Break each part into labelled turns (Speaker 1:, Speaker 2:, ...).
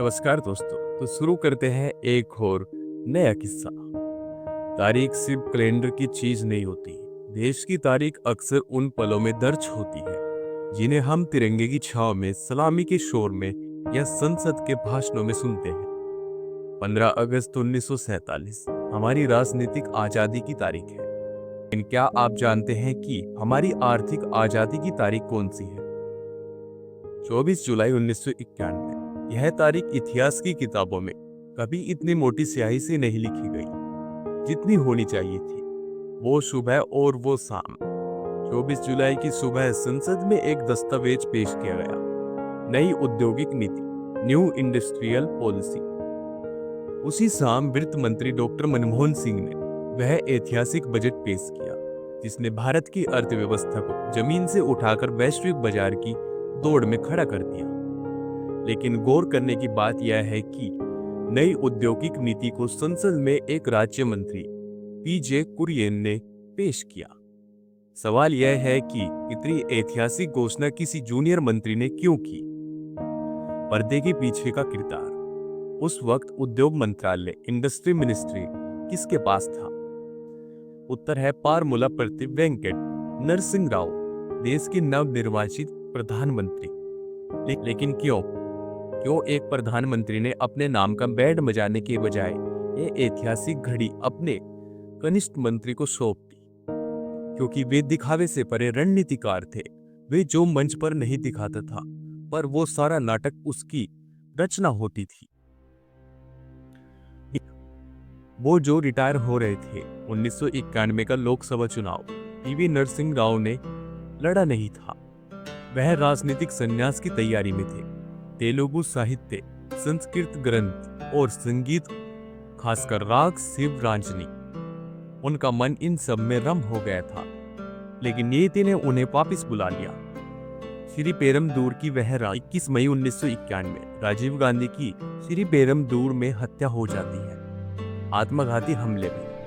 Speaker 1: नमस्कार दोस्तों। तो शुरू करते हैं एक और नया किस्सा। तारीख सिर्फ कैलेंडर की चीज नहीं होती। देश की तारीख अक्सर उन पलों में दर्ज होती है जिन्हें हम तिरंगे की छाव में, सलामी के शोर में या संसद के भाषणों में सुनते हैं। 15 अगस्त 1947 हमारी राजनीतिक आजादी की तारीख है। लेकिन क्या आप जानते हैं कि हमारी आर्थिक आजादी की तारीख कौन सी है? 24 जुलाई 1991। यह तारीख इतिहास की किताबों में कभी इतनी मोटी स्याही से नहीं लिखी गई जितनी होनी चाहिए थी। वो सुबह और वो शाम। 24 जुलाई की सुबह संसद में एक दस्तावेज पेश किया गया। नई औद्योगिक नीति, न्यू इंडस्ट्रियल पॉलिसी। उसी शाम वित्त मंत्री डॉक्टर मनमोहन सिंह ने वह ऐतिहासिक बजट पेश किया जिसने भारत की अर्थव्यवस्था को जमीन से उठाकर वैश्विक बाजार की दौड़ में खड़ा कर दिया। लेकिन गौर करने की बात यह है कि नई औद्योगिक नीति को संसद में एक राज्य मंत्री पीजे कुरियन ने पेश किया। सवाल यह है कि इतनी ऐतिहासिक घोषणा किसी जूनियर मंत्री ने क्यों की? पर्दे के पीछे का किरदार। उस वक्त उद्योग मंत्रालय, इंडस्ट्री मिनिस्ट्री किसके पास था? उत्तर है पारमूला प्रति वेंकट नरसिंह राव, देश के नवनिर्वाचित प्रधानमंत्री। लेकिन क्यों एक प्रधानमंत्री ने अपने नाम का बैंड बजाने के बजाय ये ऐतिहासिक घड़ी अपने कनिष्ठ मंत्री को सौंप दी? क्योंकि वे दिखावे से परे रणनीतिकार थे। वे जो मंच पर नहीं दिखाता था, पर वो सारा नाटक उसकी रचना होती थी। वो जो रिटायर हो रहे थे। 1991 का लोकसभा चुनाव पीवी नरसिंह राव ने लड़ा नहीं था। वह राजनीतिक संन्यास की तैयारी में थे। तेलुगु साहित्य, संस्कृत ग्रंथ और संगीत, खासकर राग शिवरांजनी, उनका मन इन सब में रम हो गया था। लेकिन नीति ने उन्हें वापिस बुला लिया। श्री पेरुम्बदूर की वह रात 21 मई 1991 राजीव गांधी की श्री पेरुम्बदूर में हत्या हो जाती है, आत्मघाती हमले में।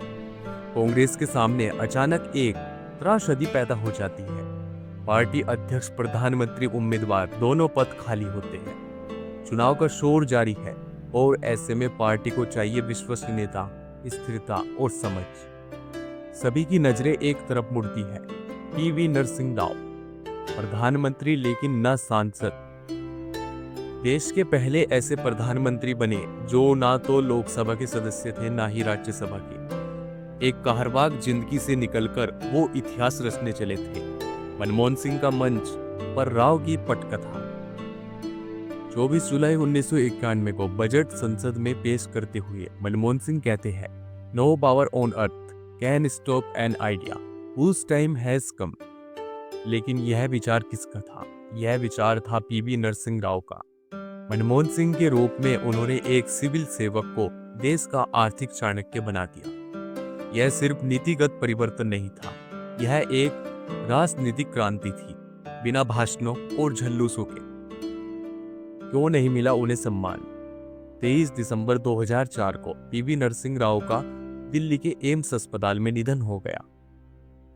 Speaker 1: कांग्रेस के सामने अचानक एक त्रासदी पैदा हो जाती है। पार्टी अध्यक्ष, प्रधानमंत्री उम्मीदवार दोनों पद खाली होते हैं। चुनाव का शोर जारी है और ऐसे में पार्टी को चाहिए विश्वसनीयता, स्थिरता और समझ। सभी की नजरें एक तरफ मुड़ती है। पीवी नरसिंह राव प्रधानमंत्री, लेकिन न सांसद। देश के पहले ऐसे प्रधानमंत्री बने जो ना तो लोकसभा के सदस्य थे, ना ही राज्यसभा के। एक कहरबाग जिंदगी से निकलकर वो इतिहास रचने चले थे। मनमोहन सिंह का मंच पर राव की पटकथा। 24 जुलाई 1991 को बजट संसद में पेश करते हुए मनमोहन सिंह कहते हैं, no power on earth can stop an idea whose time has come. लेकिन यह विचार किसका था? यह विचार था पीवी नरसिंह राव का। मनमोहन सिंह के रूप में उन्होंने एक सिविल सेवक को देश का आर्थिक चाणक्य बना दिया। यह सिर्फ नीतिगत परिवर्तन नहीं था, यह एक राजनीतिक क्रांति थी। बिना भाषणों और झल्लूसों के। क्यों नहीं मिला उन्हें सम्मान? 23 दिसंबर 2004 को पीवी नरसिंह राव का दिल्ली के एम्स अस्पताल में निधन हो गया।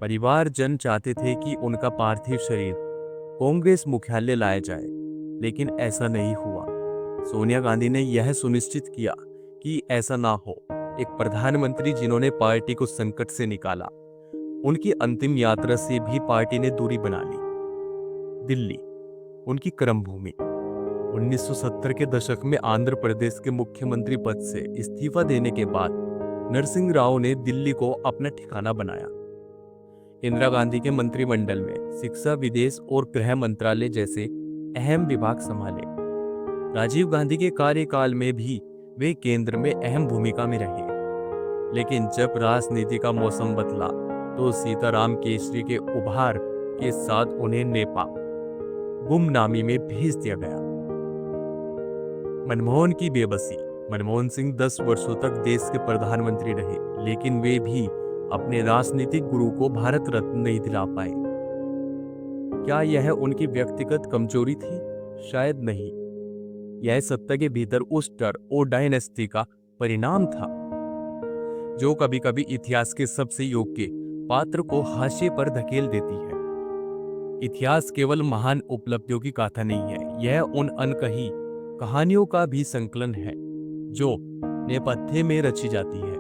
Speaker 1: परिवारजन चाहते थे कि उनका पार्थिव शरीर कांग्रेस मुख्यालय लाया जाए, लेकिन ऐसा नहीं हुआ। सोनिया गांधी ने यह सुनिश्चित किया कि ऐसा ना हो। एक प्रधानमंत्री जिन्होंने पार्टी को संकट से निकाला, उनकी अंतिम यात्रा से भी पार्टी ने दूरी बना ली। दिल्ली, उनकी कर्मभूमि। 1970 के दशक में आंध्र प्रदेश के मुख्यमंत्री पद से इस्तीफा देने के बाद नरसिंह राव ने दिल्ली को अपना ठिकाना बनाया। इंदिरा गांधी के मंत्रिमंडल में शिक्षा, विदेश और गृह मंत्रालय जैसे अहम विभाग संभाले। राजीव गांधी के कार्यकाल में भी वे केंद्र में अहम भूमिका में रहे। लेकिन जब राजनीति का मौसम बदला तो सीताराम केसरी के उभार के साथ उन्हें नेपाल गुमनामी में भेज दिया गया। मनमोहन की बेबसी। मनमोहन सिंह 10 वर्षों तक देश के प्रधानमंत्री रहे, लेकिन वे भी अपने राजनीतिक गुरु को भारत रत्न नहीं दिला पाए। क्या यह उनकी व्यक्तिगत कमजोरी थी? शायद नहीं। यह सत्ता के भीतर उस डर और डायनेस्टी का परिणाम था जो कभी कभी इतिहास के सबसे योग्य पात्र को हाशिए पर धकेल देती है। इतिहास केवल महान उपलब्धियों की गाथा नहीं है, यह उन अनकही कहानियों का भी संकलन है जो नेपथ्य में रची जाती है।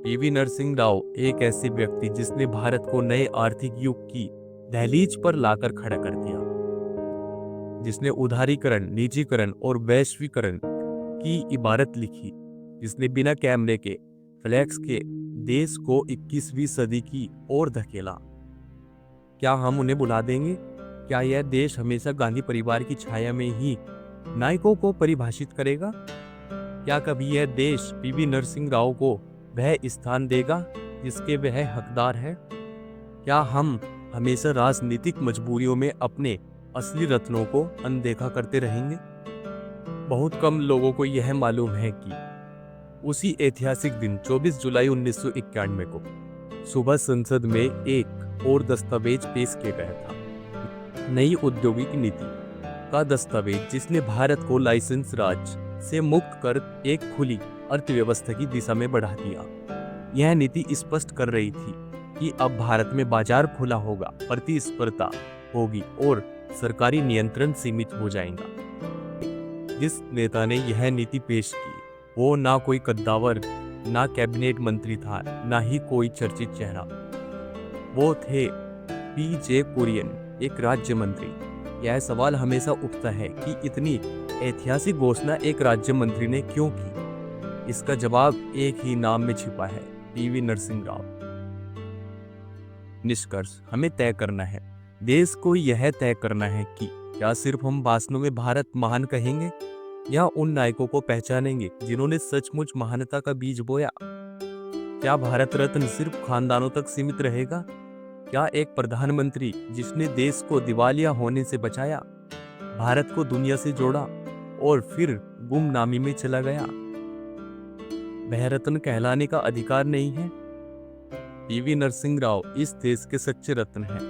Speaker 1: पीवी नरसिंह राव एक ऐसे व्यक्ति जिसने भारत को नए आर्थिक युग की दहलीज पर लाकर खड़ा कर दिया, जिसने उदारीकरण, निजीकरण और वैश्वीकरण की इबारत लिखी, जिसने बिना कैमरे के फ्लैक्स के देश को 21वीं सदी की ओर धकेला। क्या हम उन्हें भुला देंगे? क्या यह देश हमेशा गांधी परिवार की छाया में ही नायकों को परिभाषित करेगा? क्या कभी यह देश पीवी नरसिंह राव को वह स्थान देगा जिसके वह हकदार है? क्या हम हमेशा राजनीतिक मजबूरियों में अपने असली रत्नों को अनदेखा करते रहेंगे? बहुत कम लोगों को यह मालूम है कि उसी ऐतिहासिक दिन 24 जुलाई 1991 को सुबह संसद में एक और दस्तावेज पेश किया गया था, नई औद्योगिक नीति का दस्तावेज, जिसने भारत को लाइसेंस राज से मुक्त कर एक खुली अर्थव्यवस्था की दिशा में बढ़ा दिया। यह नीति स्पष्ट कर रही थी कि अब भारत में बाजार खुला होगा, प्रतिस्पर्धा होगी और सरकारी नियंत्रण सीमित हो जाएगा। जिस नेता ने यह नीति पेश की वो ना कोई कद्दावर, ना कैबिनेट मंत्री था, ना ही कोई चर्चित चेहरा। वो थे पीजे कुरियन, एक राज्य मंत्री। यह सवाल हमेशा उठता है कि इतनी ऐतिहासिक घोषणा एक राज्य मंत्री ने क्यों की? इसका जवाब एक ही नाम में छिपा है, पीवी नरसिंह राव। निष्कर्ष हमें तय करना है, देश को यह तय करना है कि क्या सिर्फ हम भाषणों में भारत महान कहेंगे या उन नायकों को पहचानेंगे जिन्होंने सचमुच महानता का बीज बोया? क्या भारत रत्न सिर्फ खानदानों तक सीमित रहेगा? क्या एक प्रधानमंत्री जिसने देश को दिवालिया होने से बचाया, भारत को दुनिया से जोड़ा और फिर गुमनामी में चला गया, वह रत्न कहलाने का अधिकार नहीं है? पीवी नरसिंह राव इस देश के सच्चे रत्न हैं,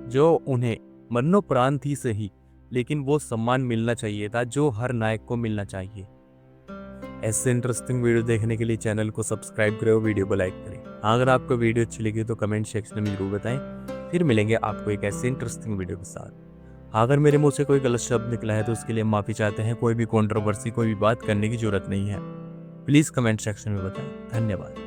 Speaker 1: जो उन्हें मरणोपरांत ही सही लेकिन वो सम्मान मिलना चाहिए था जो हर नायक को मिलना चाहिए। ऐसे इंटरेस्टिंग वीडियो देखने के लिए चैनल को सब्सक्राइब करें और वीडियो को लाइक करें। अगर आपको वीडियो अच्छी लगी तो कमेंट सेक्शन में जरूर बताएं। फिर मिलेंगे आपको एक ऐसे इंटरेस्टिंग वीडियो के साथ। अगर मेरे मुंह से कोई गलत शब्द निकला है तो उसके लिए माफी चाहते हैं। कोई भी कंट्रोवर्सी, कोई भी बात करने की जरूरत नहीं है। प्लीज कमेंट सेक्शन में बताएं। धन्यवाद।